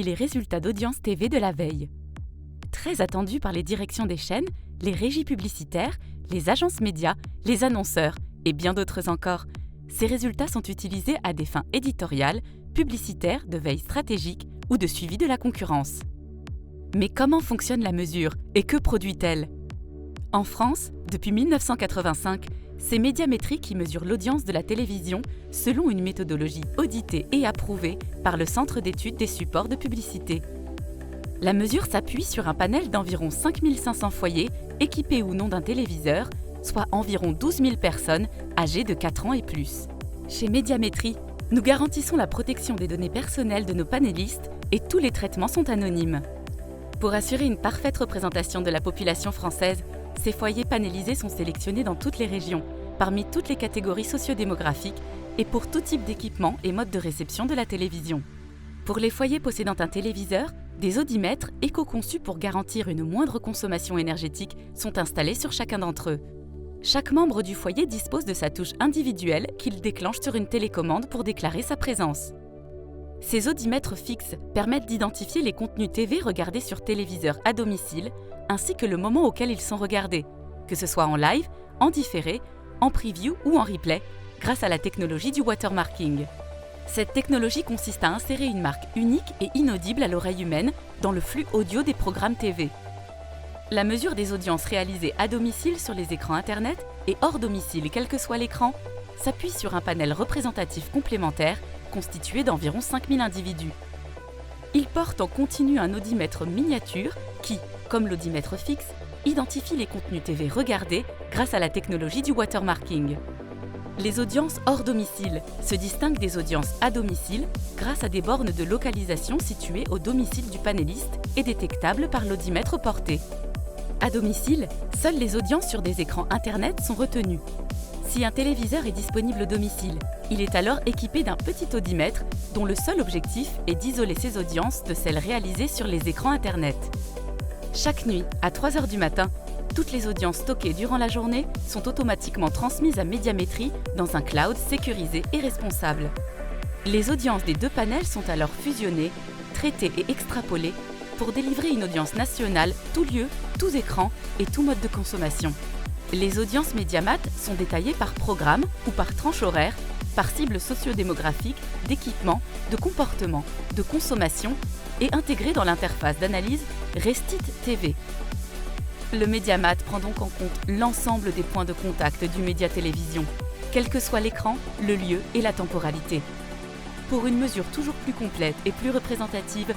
les résultats d'audience TV de la veille. Très attendus par les directions des chaînes, les régies publicitaires, les agences médias, les annonceurs et bien d'autres encore, ces résultats sont utilisés à des fins éditoriales, publicitaires, de veille stratégique ou de suivi de la concurrence. Mais comment fonctionne la mesure et que produit-elle ? En France, depuis 1985, c'est Médiamétrie qui mesure l'audience de la télévision selon une méthodologie auditée et approuvée par le Centre d'études des supports de publicité. La mesure s'appuie sur un panel d'environ 5500 foyers équipés ou non d'un téléviseur, soit environ 12 000 personnes âgées de 4 ans et plus. Chez Médiamétrie, nous garantissons la protection des données personnelles de nos panélistes et tous les traitements sont anonymes. Pour assurer une parfaite représentation de la population française, ces foyers panélisés sont sélectionnés dans toutes les régions, parmi toutes les catégories sociodémographiques et pour tout type d'équipement et mode de réception de la télévision. Pour les foyers possédant un téléviseur, des audimètres éco-conçus pour garantir une moindre consommation énergétique sont installés sur chacun d'entre eux. Chaque membre du foyer dispose de sa touche individuelle qu'il déclenche sur une télécommande pour déclarer sa présence. Ces audimètres fixes permettent d'identifier les contenus TV regardés sur téléviseur à domicile, ainsi que le moment auquel ils sont regardés, que ce soit en live, en différé, en preview ou en replay, grâce à la technologie du watermarking. Cette technologie consiste à insérer une marque unique et inaudible à l'oreille humaine dans le flux audio des programmes TV. La mesure des audiences réalisées à domicile sur les écrans Internet et hors domicile, quel que soit l'écran, s'appuie sur un panel représentatif complémentaire constitué d'environ 5000 individus. Il porte en continu un audimètre miniature qui, comme l'audimètre fixe, identifie les contenus TV regardés grâce à la technologie du watermarking. Les audiences hors domicile se distinguent des audiences à domicile grâce à des bornes de localisation situées au domicile du panéliste et détectables par l'audimètre porté. À domicile, seules les audiences sur des écrans Internet sont retenues. Si un téléviseur est disponible au domicile, il est alors équipé d'un petit audimètre dont le seul objectif est d'isoler ses audiences de celles réalisées sur les écrans Internet. Chaque nuit, à 3 h du matin, toutes les audiences stockées durant la journée sont automatiquement transmises à Médiamétrie dans un cloud sécurisé et responsable. Les audiences des deux panels sont alors fusionnées, traitées et extrapolées pour délivrer une audience nationale, tous lieux, tous écrans et tout mode de consommation. Les audiences Médiamat sont détaillées par programme ou par tranche horaire, par cible sociodémographique, d'équipement, de comportement, de consommation et intégrées dans l'interface d'analyse Restit TV. Le Médiamat prend donc en compte l'ensemble des points de contact du média télévision, quel que soit l'écran, le lieu et la temporalité. Pour une mesure toujours plus complète et plus représentative,